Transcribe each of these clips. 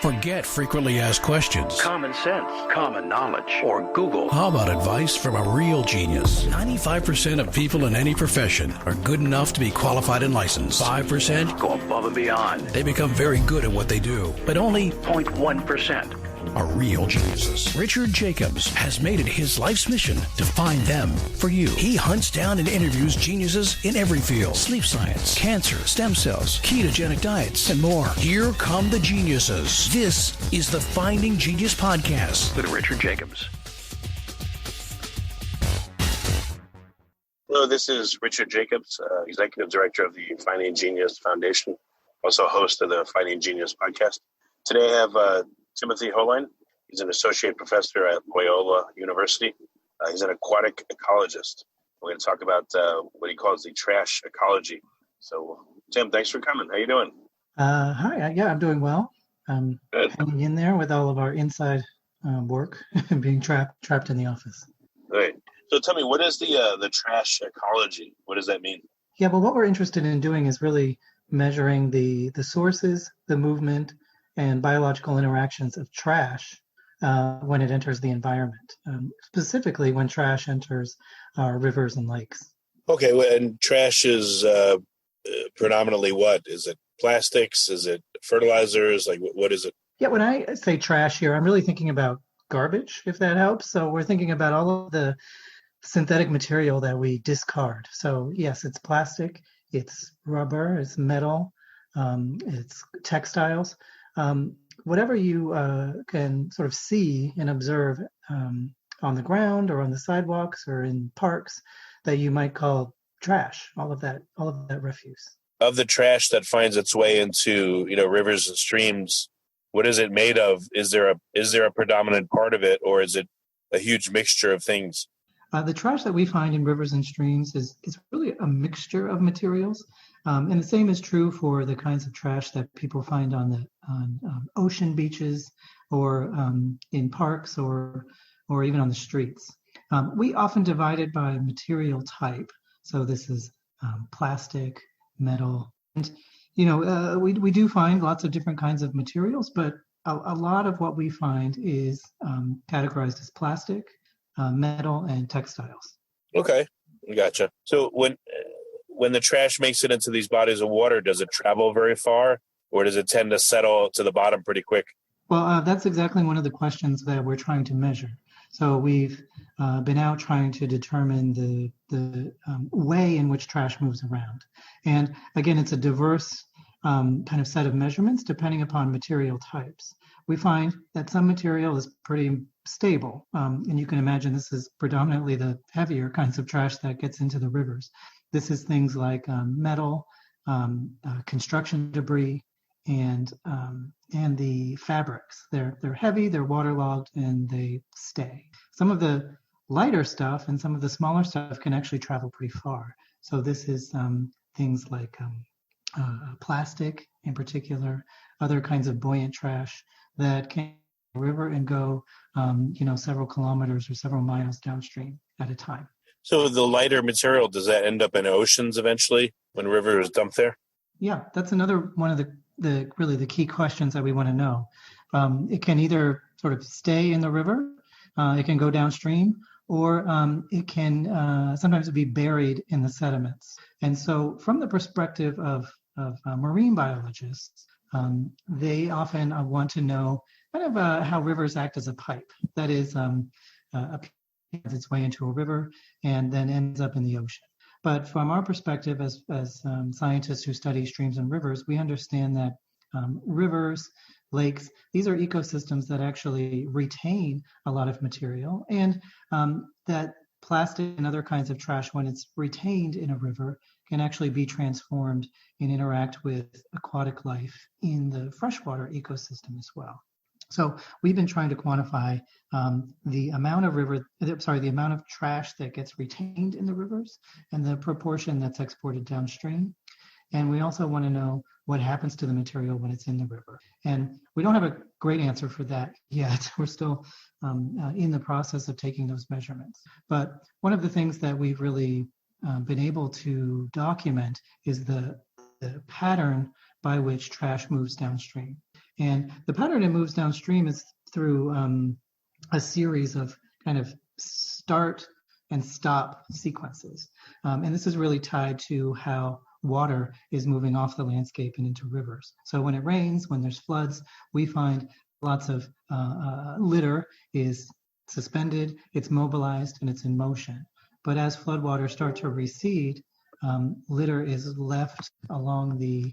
Forget frequently asked questions. Common sense, common knowledge, or Google. How about advice from a real genius? 95% of people in any profession are good enough to be qualified and licensed. 5% go above and beyond. They become very good at what they do, but only 0.1% are real geniuses. Richard Jacobs has made it his life's mission to find them for you. He hunts down and interviews geniuses in every field: sleep science, cancer, stem cells, ketogenic diets, and more. Here come the geniuses. This is the Finding Genius Podcast with Richard Jacobs. Hello, this is Richard Jacobs, Executive Director of the Finding Genius Foundation, also host of the Finding Genius Podcast. Today I have Timothy Hoellein. He's an associate professor at Loyola University. He's an aquatic ecologist. We're going to talk about what he calls the trash ecology. So, Tim, thanks for coming. How you doing? Hi. Yeah, I'm doing well. Good. Hanging in there with all of our inside work and being trapped in the office. Great. So, tell me, what is the trash ecology? What does that mean? Yeah, well, what we're interested in doing is really measuring the sources, the movement, and biological interactions of trash when it enters the environment, specifically when trash enters our rivers and lakes. Okay, and trash is predominantly what? Is it plastics? Is it fertilizers? Like, what is it? Yeah, when I say trash here, I'm really thinking about garbage, if that helps. So we're thinking about all of the synthetic material that we discard. So yes, it's plastic, it's rubber, it's metal, it's textiles. Whatever you can sort of see and observe on the ground or on the sidewalks or in parks that you might call trash, all of that refuse. Of the trash that finds its way into, rivers and streams, what is it made of? Is there a predominant part of it, or is it a huge mixture of things? The trash that we find in rivers and streams is really a mixture of materials. And the same is true for the kinds of trash that people find on ocean beaches or in parks or even on the streets. We often divide it by material type. So this is plastic, metal. And, we do find lots of different kinds of materials, but a lot of what we find is categorized as plastic, metal, and textiles. Okay, gotcha. So when the trash makes it into these bodies of water, does it travel very far, or does it tend to settle to the bottom pretty quick? Well, that's exactly one of the questions that we're trying to measure. So we've been out trying to determine the way in which trash moves around. And again, it's a diverse kind of set of measurements depending upon material types. We find that some material is pretty stable. And you can imagine this is predominantly the heavier kinds of trash that gets into the rivers. This is things like metal, construction debris, and the fabrics. They're heavy, they're waterlogged, and they stay. Some of the lighter stuff and some of the smaller stuff can actually travel pretty far. So this is things like plastic in particular, other kinds of buoyant trash that can river and go several kilometers or several miles downstream at a time. So the lighter material, does that end up in oceans eventually when river is dumped there? Yeah, that's another one of the key questions that we want to know. It can either sort of stay in the river, it can go downstream, or it can sometimes be buried in the sediments. And so from the perspective of marine biologists, they often want to know kind of how rivers act as a pipe. That is, its way into a river and then ends up in the ocean. But from our perspective as scientists who study streams and rivers, we understand that rivers, lakes, these are ecosystems that actually retain a lot of material, and that plastic and other kinds of trash, when it's retained in a river, can actually be transformed and interact with aquatic life in the freshwater ecosystem as well. So we've been trying to quantify the amount of trash that gets retained in the rivers and the proportion that's exported downstream. And we also want to know what happens to the material when it's in the river. And we don't have a great answer for that yet. We're still in the process of taking those measurements. But one of the things that we've really been able to document is the pattern by which trash moves downstream. And the pattern it moves downstream is through a series of kind of start and stop sequences. And this is really tied to how water is moving off the landscape and into rivers. So when it rains, when there's floods, we find lots of litter is suspended, it's mobilized, and it's in motion. But as floodwaters start to recede, litter is left along the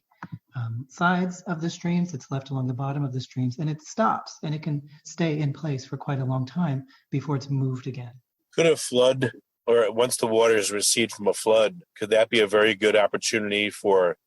sides of the streams, it's left along the bottom of the streams, and it stops, and it can stay in place for quite a long time before it's moved again. Could a flood, or once the waters recede from a flood, could that be a very good opportunity for,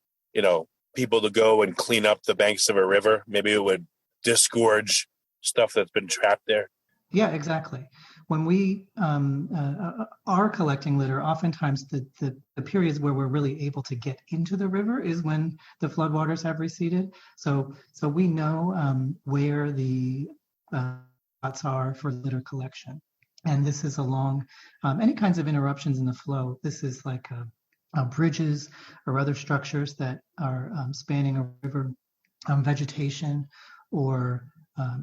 people to go and clean up the banks of a river? Maybe it would disgorge stuff that's been trapped there. Yeah, exactly. When we are collecting litter, oftentimes the periods where we're really able to get into the river is when the floodwaters have receded. So we know where the spots are for litter collection. And this is along any kinds of interruptions in the flow. This is like bridges or other structures that are spanning a river, vegetation, or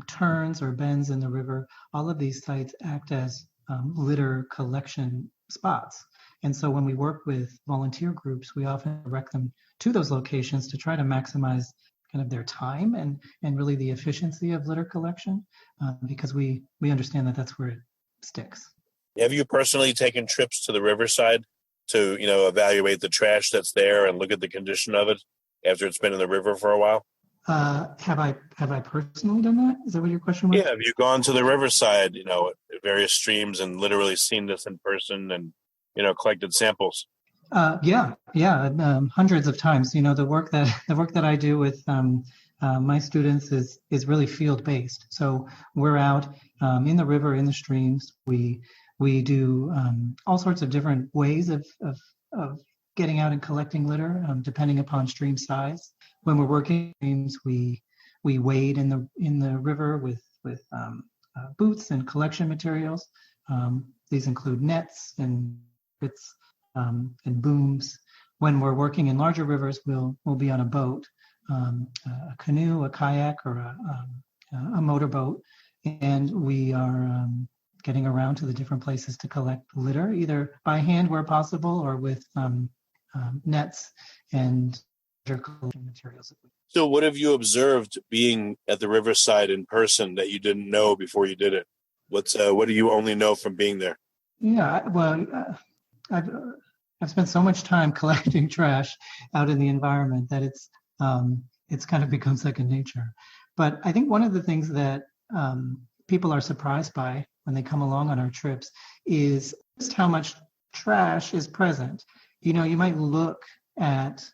turns or bends in the river. All of these sites act as litter collection spots. And so when we work with volunteer groups, we often direct them to those locations to try to maximize kind of their time and really the efficiency of litter collection, because we understand that that's where it sticks. Have you personally taken trips to the riverside to, evaluate the trash that's there and look at the condition of it after it's been in the river for a while? Have I personally done that? Is that what your question was? Yeah. Have you gone to the riverside, at various streams and literally seen this in person and, collected samples? Yeah. Hundreds of times. The work that I do with my students is really field based. So we're out in the river, in the streams. We do all sorts of different ways of getting out and collecting litter, depending upon stream size. When we're working streams, we wade in the river with boots and collection materials. These include nets and bits and booms. When we're working in larger rivers, we'll be on a boat, a canoe, a kayak, or a motorboat, and we are getting around to the different places to collect litter, either by hand where possible or with nets and collection materials. So what have you observed being at the riverside in person that you didn't know before you did it? What do you only know from being there? Yeah, well, I've spent so much time collecting trash out in the environment that it's kind of become second nature. But I think one of the things that people are surprised by when they come along on our trips is just how much trash is present. You might look at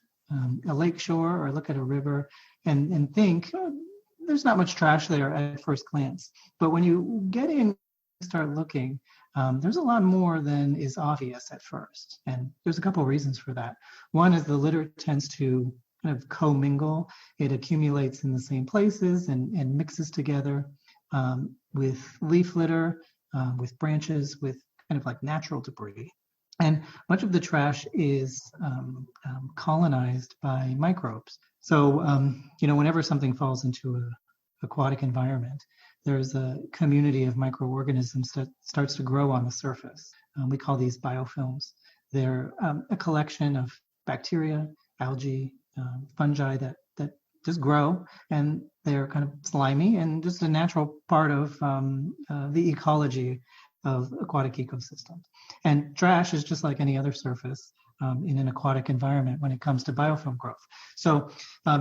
a lake shore or look at a river and think, there's not much trash there at first glance. But when you get in and start looking, there's a lot more than is obvious at first. And there's a couple of reasons for that. One is the litter tends to kind of commingle. It accumulates in the same places and mixes together with leaf litter, with branches, with kind of like natural debris. And much of the trash is colonized by microbes. So, whenever something falls into an aquatic environment, there's a community of microorganisms that starts to grow on the surface. We call these biofilms. They're a collection of bacteria, algae, fungi that just grow, and they're kind of slimy and just a natural part of the ecology of aquatic ecosystems. And trash is just like any other surface in an aquatic environment when it comes to biofilm growth. So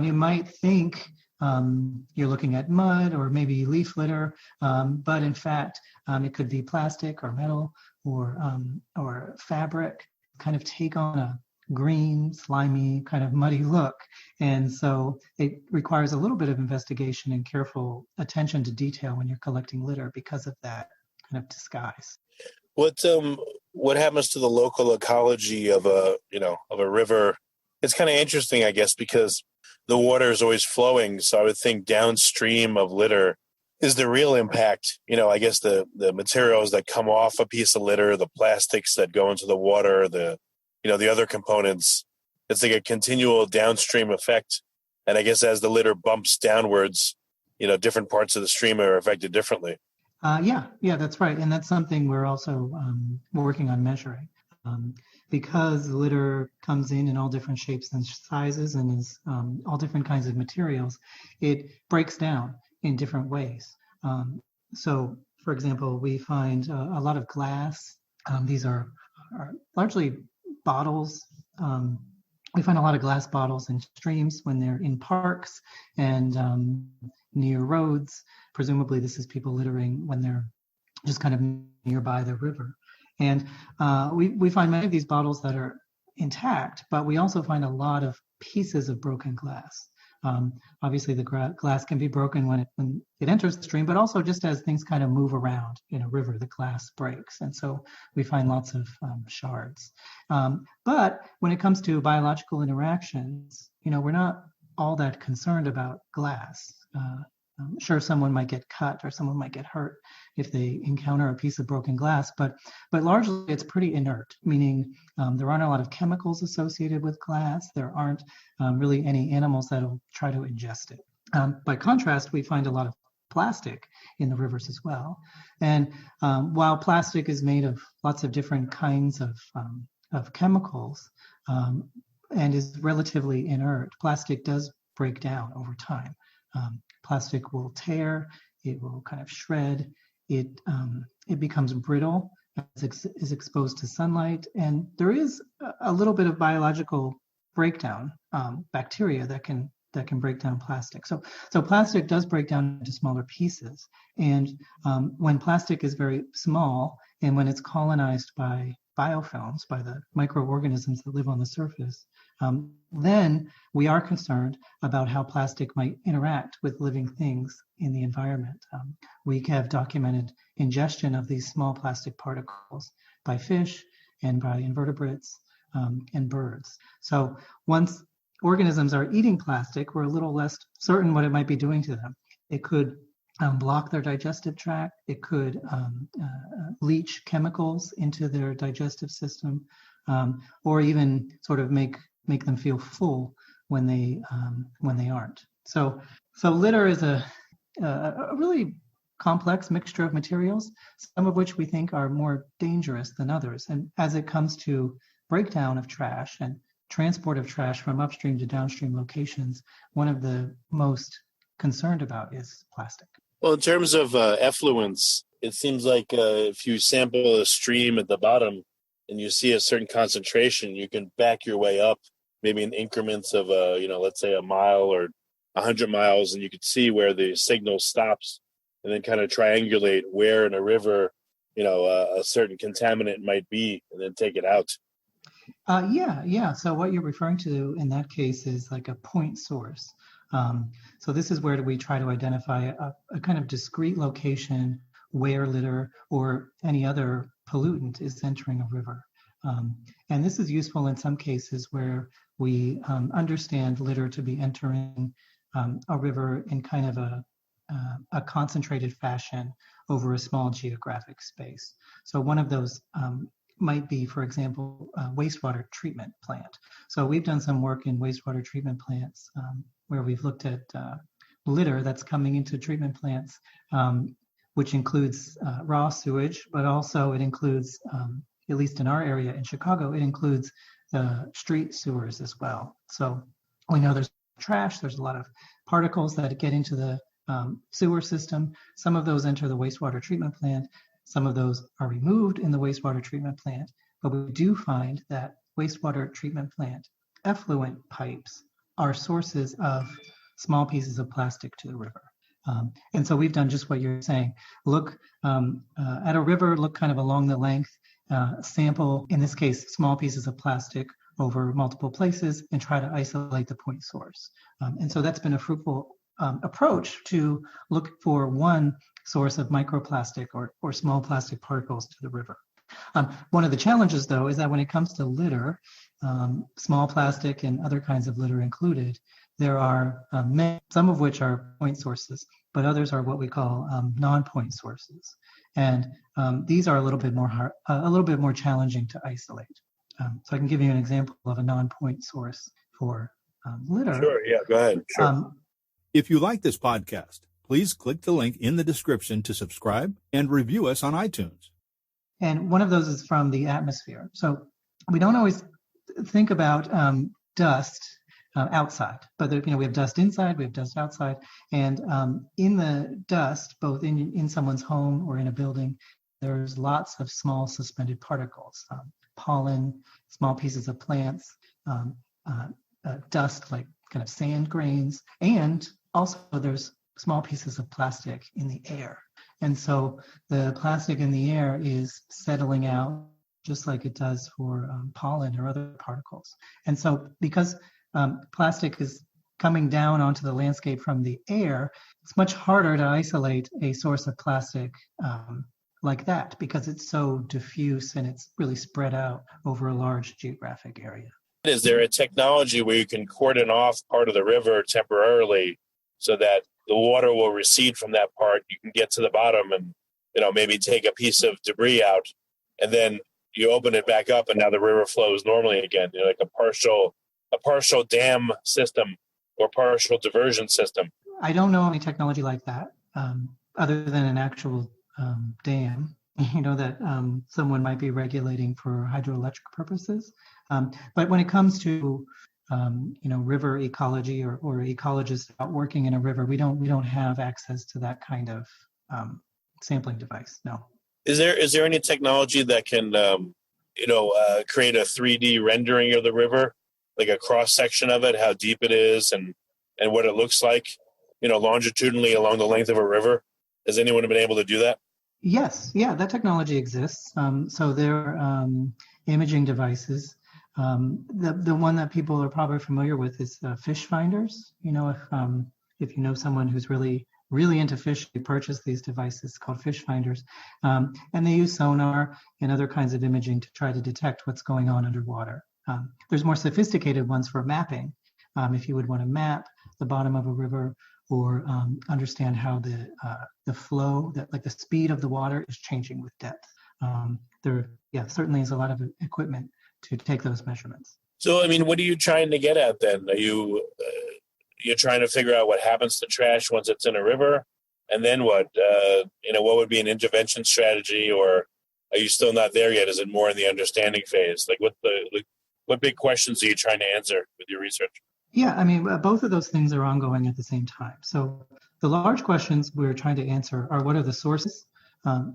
you might think you're looking at mud or maybe leaf litter, but in fact, it could be plastic or metal or fabric, kind of take on a green, slimy, kind of muddy look. And so it requires a little bit of investigation and careful attention to detail when you're collecting litter because of that kind of disguise. What happens to the local ecology of a river? It's kind of interesting, I guess, because the water is always flowing. So I would think downstream of litter is the real impact. I guess the materials that come off a piece of litter, the plastics that go into the water, the other components. It's like a continual downstream effect. And I guess as the litter bumps downwards, different parts of the stream are affected differently. Yeah, that's right. And that's something we're also working on measuring. Because litter comes in all different shapes and sizes and is all different kinds of materials, it breaks down in different ways. So, for example, we find a lot of glass. These are largely bottles. We find a lot of glass bottles in streams when they're in parks and near roads. Presumably, this is people littering when they're just kind of nearby the river. And we find many of these bottles that are intact, but we also find a lot of pieces of broken glass. Obviously, the glass can be broken when it enters the stream, but also just as things kind of move around in a river, the glass breaks. And so we find lots of shards. But when it comes to biological interactions, we're not all that concerned about glass. Sure, someone might get cut or someone might get hurt if they encounter a piece of broken glass, but largely it's pretty inert, meaning there aren't a lot of chemicals associated with glass. There aren't really any animals that'll try to ingest it. By contrast, we find a lot of plastic in the rivers as well. And while plastic is made of lots of different kinds of chemicals and is relatively inert, plastic does break down over time. Plastic will tear, it will kind of shred, it becomes brittle as it is exposed to sunlight, and there is a little bit of biological breakdown, bacteria that can break down plastic. So plastic does break down into smaller pieces, and when plastic is very small and when it's colonized by biofilms, by the microorganisms that live on the surface, then we are concerned about how plastic might interact with living things in the environment. We have documented ingestion of these small plastic particles by fish and by invertebrates and birds. So once organisms are eating plastic, we're a little less certain what it might be doing to them. It could block their digestive tract. It could leach chemicals into their digestive system, or even sort of make them feel full when they aren't. So litter is a really complex mixture of materials, some of which we think are more dangerous than others. And as it comes to breakdown of trash and transport of trash from upstream to downstream locations, one of the most concerned about is plastic. Well, in terms of effluents, it seems like if you sample a stream at the bottom and you see a certain concentration, you can back your way up, maybe in increments of, let's say a mile or 100 miles, and you could see where the signal stops and then kind of triangulate where in a river, a certain contaminant might be and then take it out. Yeah. So what you're referring to in that case is like a point source. So this is where we try to identify a kind of discrete location where litter or any other pollutant is entering a river. And this is useful in some cases where we understand litter to be entering a river in kind of a concentrated fashion over a small geographic space. So one of those might be, for example, a wastewater treatment plant. So we've done some work in wastewater treatment plants where we've looked at litter that's coming into treatment plants, which includes raw sewage, but also it includes, at least in our area in Chicago, it includes street sewers as well. So we know there's trash, there's a lot of particles that get into the sewer system. Some of those enter the wastewater treatment plant. Some of those are removed in the wastewater treatment plant, but we do find that wastewater treatment plant effluent pipes are sources of small pieces of plastic to the river. And so we've done just what you're saying. Look at a river, look kind of along the length, sample, in this case, small pieces of plastic over multiple places and try to isolate the point source. And so that's been a fruitful approach to look for one source of microplastic or small plastic particles to the river. One of the challenges, though, is that when it comes to litter, small plastic and other kinds of litter included, there are some of which are point sources, but others are what we call non-point sources, and these are a little bit more challenging to isolate. So I can give you an example of a non-point source for litter. Sure. Yeah. Go ahead. Sure. If you like this podcast, Please click the link in the description to subscribe and review us on iTunes. And one of those is from the atmosphere. So we don't always think about dust outside, but we have dust inside, we have dust outside, and in the dust, both in someone's home or in a building, there's lots of small suspended particles, pollen, small pieces of plants, dust like kind of sand grains, and also there's small pieces of plastic in the air. And so the plastic in the air is settling out just like it does for pollen or other particles. And so because plastic is coming down onto the landscape from the air, it's much harder to isolate a source of plastic like that because it's so diffuse and it's really spread out over a large geographic area. Is there a technology where you can cordon off part of the river temporarily so that the water will recede from that part? You can get to the bottom and, maybe take a piece of debris out, and then you open it back up and now the river flows normally again, like a partial dam system or partial diversion system. I don't know any technology like that other than an actual dam, that someone might be regulating for hydroelectric purposes. But when it comes to river ecology or ecologists out working in a river, we don't have access to that kind of sampling device. No. Is there any technology that can create a 3D rendering of the river, like a cross section of it, how deep it is and what it looks like, longitudinally along the length of a river? Has anyone been able to do that? Yes, yeah, that technology exists. So there are imaging devices. The one that people are probably familiar with is fish finders. If you know someone who's really into fish, they purchase these devices called fish finders, and they use sonar and other kinds of imaging to try to detect what's going on underwater. There's more sophisticated ones for mapping. If you would want to map the bottom of a river or understand how the flow, like the speed of the water is changing with depth. There certainly is a lot of equipment to take those measurements. So, what are you trying to get at then? Are you're trying to figure out what happens to trash once it's in a river? And then what? What would be an intervention strategy, or are you still not there yet? Is it more in the understanding phase? What big questions are you trying to answer with your research? Yeah, both of those things are ongoing at the same time. So the large questions we're trying to answer are: what are the sources?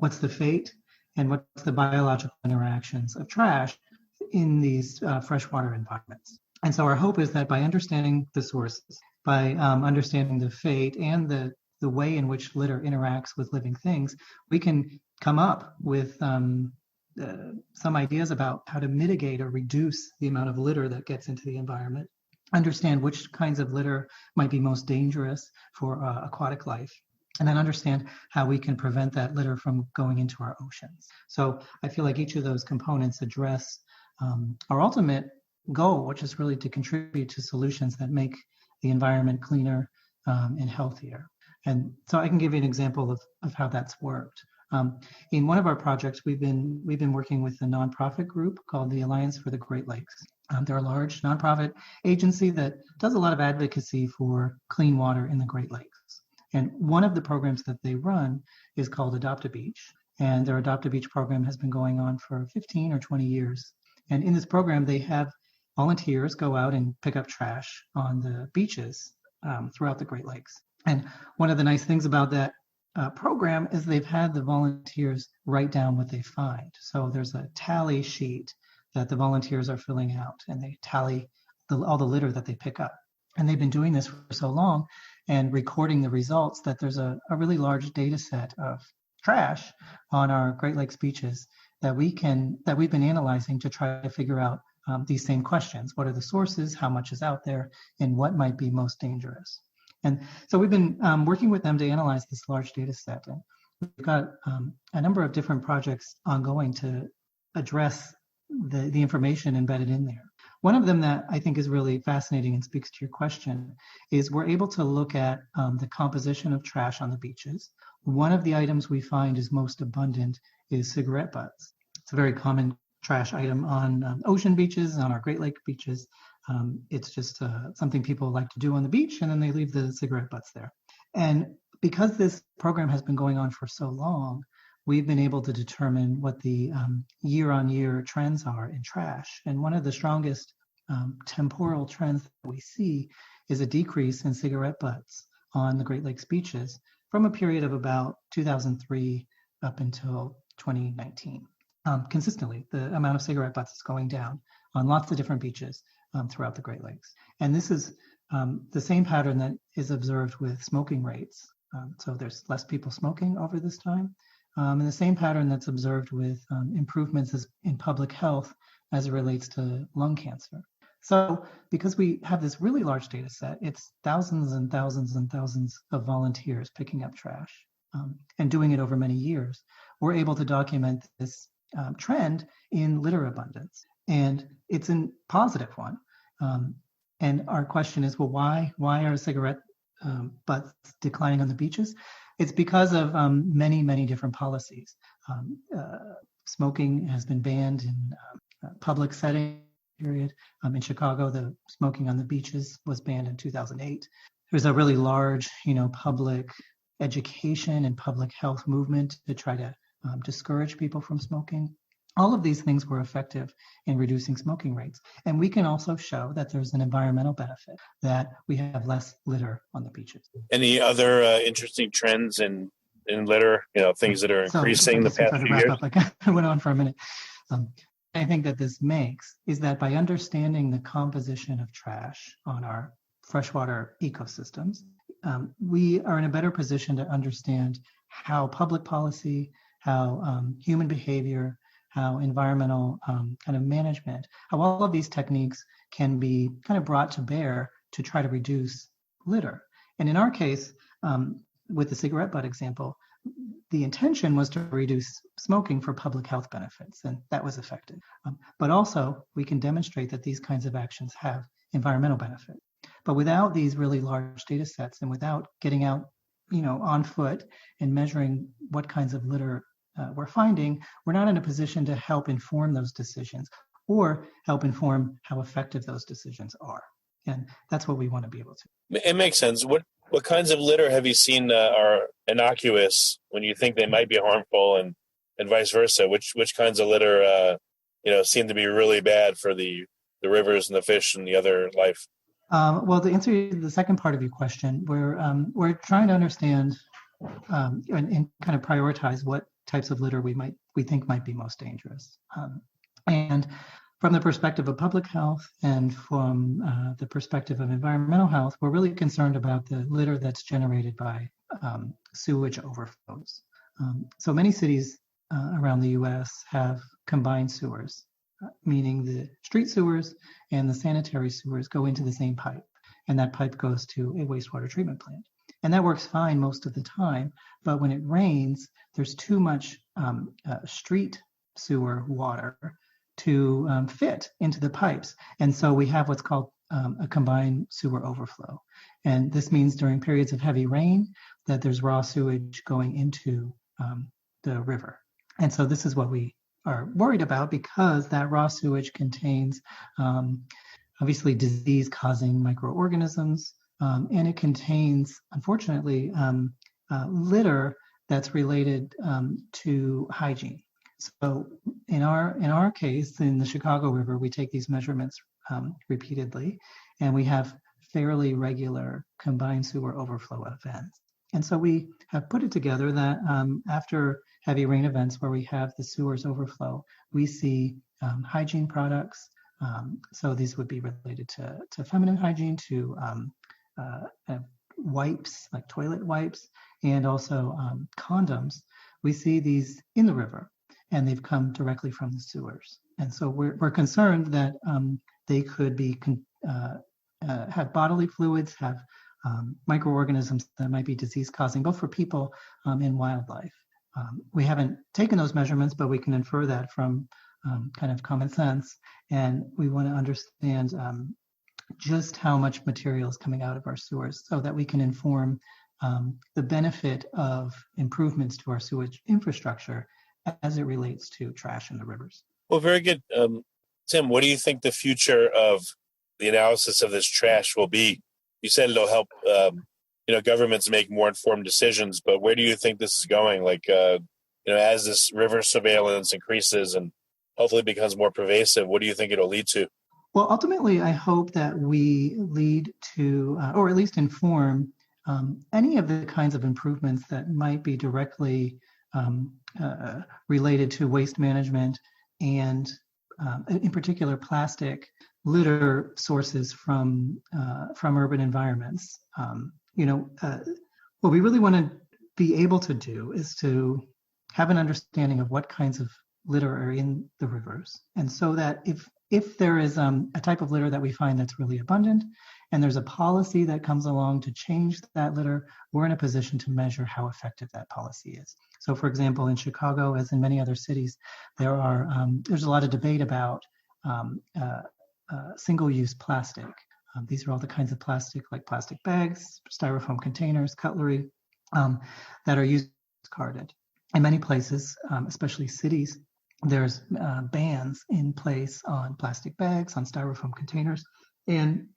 What's the fate? And what's the biological interactions of trash in these freshwater environments? And so our hope is that by understanding the sources, by understanding the fate and the way in which litter interacts with living things, we can come up with some ideas about how to mitigate or reduce the amount of litter that gets into the environment, understand which kinds of litter might be most dangerous for aquatic life, and then understand how we can prevent that litter from going into our oceans. So I feel like each of those components address our ultimate goal, which is really to contribute to solutions that make the environment cleaner and healthier. And so I can give you an example of how that's worked. In one of our projects, we've been working with a nonprofit group called the Alliance for the Great Lakes. They're a large nonprofit agency that does a lot of advocacy for clean water in the Great Lakes. And one of the programs that they run is called Adopt a Beach. And their Adopt a Beach program has been going on for 15 or 20 years. And in this program, they have volunteers go out and pick up trash on the beaches throughout the Great Lakes. And one of the nice things about that program is they've had the volunteers write down what they find. So there's a tally sheet that the volunteers are filling out, and they tally all the litter that they pick up. And they've been doing this for so long and recording the results that there's a really large data set of trash on our Great Lakes beaches that we've been analyzing to try to figure out these same questions. What are the sources? How much is out there? And what might be most dangerous? And so we've been working with them to analyze this large data set. And we've got a number of different projects ongoing to address the information embedded in there. One of them that I think is really fascinating and speaks to your question is we're able to look at the composition of trash on the beaches. One of the items we find is most abundant is cigarette butts. It's a very common trash item on ocean beaches, on our Great Lake beaches. It's just something people like to do on the beach, and then they leave the cigarette butts there. And because this program has been going on for so long, we've been able to determine what the year-on-year trends are in trash. And one of the strongest temporal trends that we see is a decrease in cigarette butts on the Great Lakes beaches from a period of about 2003 up until 2019. Consistently, the amount of cigarette butts is going down on lots of different beaches throughout the Great Lakes. And this is the same pattern that is observed with smoking rates. So there's less people smoking over this time. And the same pattern that's observed with improvements in public health as it relates to lung cancer. So because we have this really large data set, it's thousands and thousands and thousands of volunteers picking up trash and doing it over many years, we're able to document this trend in litter abundance. And it's a positive one. And our question is, well, why are cigarette butts declining on the beaches? It's because of many, many different policies. Smoking has been banned in public setting period. In Chicago, the smoking on the beaches was banned in 2008. There's a really large, public education and public health movement to try to discourage people from smoking. All of these things were effective in reducing smoking rates. And we can also show that there's an environmental benefit, that we have less litter on the beaches. Any other interesting trends in litter, things that are increasing the past few years? I went on for a minute. I think that this makes is that by understanding the composition of trash on our freshwater ecosystems, we are in a better position to understand how public policy, how human behavior, how environmental kind of management, how all of these techniques can be kind of brought to bear to try to reduce litter. And in our case, with the cigarette butt example, the intention was to reduce smoking for public health benefits, and that was effective. But also, we can demonstrate that these kinds of actions have environmental benefit. But without these really large data sets and without getting out, on foot and measuring what kinds of litter we're finding, we're not in a position to help inform those decisions or help inform how effective those decisions are. And that's what we want to be able to. It makes sense. What kinds of litter have you seen are innocuous when you think they might be harmful, and vice versa? Which kinds of litter seem to be really bad for the rivers and the fish and the other life? Well, to answer the second part of your question, we're trying to understand and kind of prioritize what types of litter we think might be most dangerous. And from the perspective of public health and from the perspective of environmental health, we're really concerned about the litter that's generated by sewage overflows. So many cities around the U.S. have combined sewers, meaning the street sewers and the sanitary sewers go into the same pipe, and that pipe goes to a wastewater treatment plant. And that works fine most of the time, but when it rains, there's too much street sewer water to fit into the pipes. And so we have what's called a combined sewer overflow. And this means during periods of heavy rain that there's raw sewage going into the river. And so this is what we are worried about, because that raw sewage contains obviously disease-causing microorganisms, and it contains, unfortunately, litter that's related to hygiene. So in our case, in the Chicago River, we take these measurements repeatedly, and we have fairly regular combined sewer overflow events. And so we have put it together that after heavy rain events where we have the sewers overflow, we see hygiene products. So these would be related to feminine hygiene, to wipes, like toilet wipes, and also condoms. We see these in the river, and they've come directly from the sewers. And so we're concerned that they could be have bodily fluids, have microorganisms that might be disease-causing, both for people and wildlife. We haven't taken those measurements, but we can infer that from kind of common sense. And we want to understand just how much material is coming out of our sewers so that we can inform the benefit of improvements to our sewage infrastructure as it relates to trash in the rivers. Well, very good. Tim, what do you think the future of the analysis of this trash will be? You said it'll help governments make more informed decisions. But where do you think this is going? Like, as this river surveillance increases and hopefully becomes more pervasive, what do you think it'll lead to? Well, ultimately, I hope that we lead to, or at least inform, any of the kinds of improvements that might be directly related to waste management and, in particular, plastic litter sources from urban environments. What we really want to be able to do is to have an understanding of what kinds of litter are in the rivers, and so that if there is a type of litter that we find that's really abundant, and there's a policy that comes along to change that litter, we're in a position to measure how effective that policy is. So, for example, in Chicago, as in many other cities, there's a lot of debate about single-use plastic. These are all the kinds of plastic, like plastic bags, styrofoam containers, cutlery, that are used as discarded. In many places, especially cities, there's bans in place on plastic bags, on styrofoam containers, and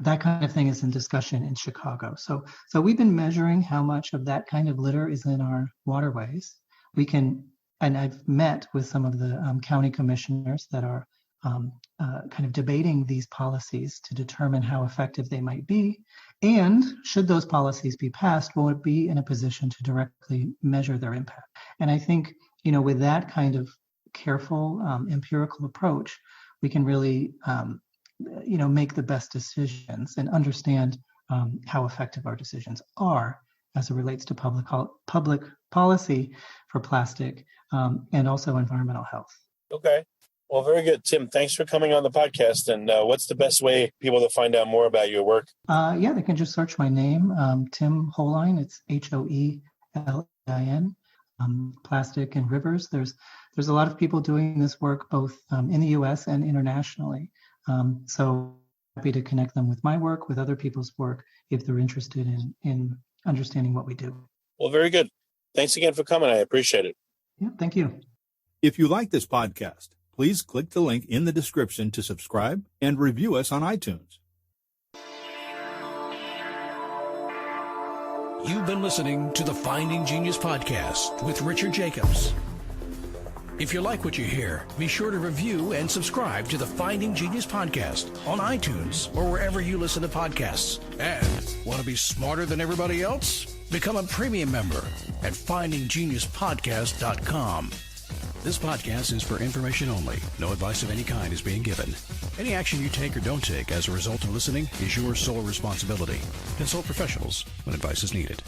that kind of thing is in discussion in Chicago. So we've been measuring how much of that kind of litter is in our waterways. And I've met with some of the county commissioners that are kind of debating these policies to determine how effective they might be. And should those policies be passed, will it be in a position to directly measure their impact? And I think, with that kind of careful empirical approach, we can really make the best decisions and understand how effective our decisions are as it relates to public policy for plastic and also environmental health. Okay. Well, very good. Tim, thanks for coming on the podcast. And what's the best way people to find out more about your work? They can just search my name, Tim Hoellein. It's Hoellein. Plastic and rivers. There's a lot of people doing this work both in the U.S. and internationally. So happy to connect them with my work, with other people's work, if they're interested in understanding what we do. Well, very good. Thanks again for coming. I appreciate it. Yeah, thank you. If you like this podcast, please click the link in the description to subscribe and review us on iTunes. You've been listening to the Finding Genius podcast with Richard Jacobs. If you like what you hear, be sure to review and subscribe to the Finding Genius podcast on iTunes or wherever you listen to podcasts. And want to be smarter than everybody else? Become a premium member at findinggeniuspodcast.com. This podcast is for information only. No advice of any kind is being given. Any action you take or don't take as a result of listening is your sole responsibility. Consult professionals when advice is needed.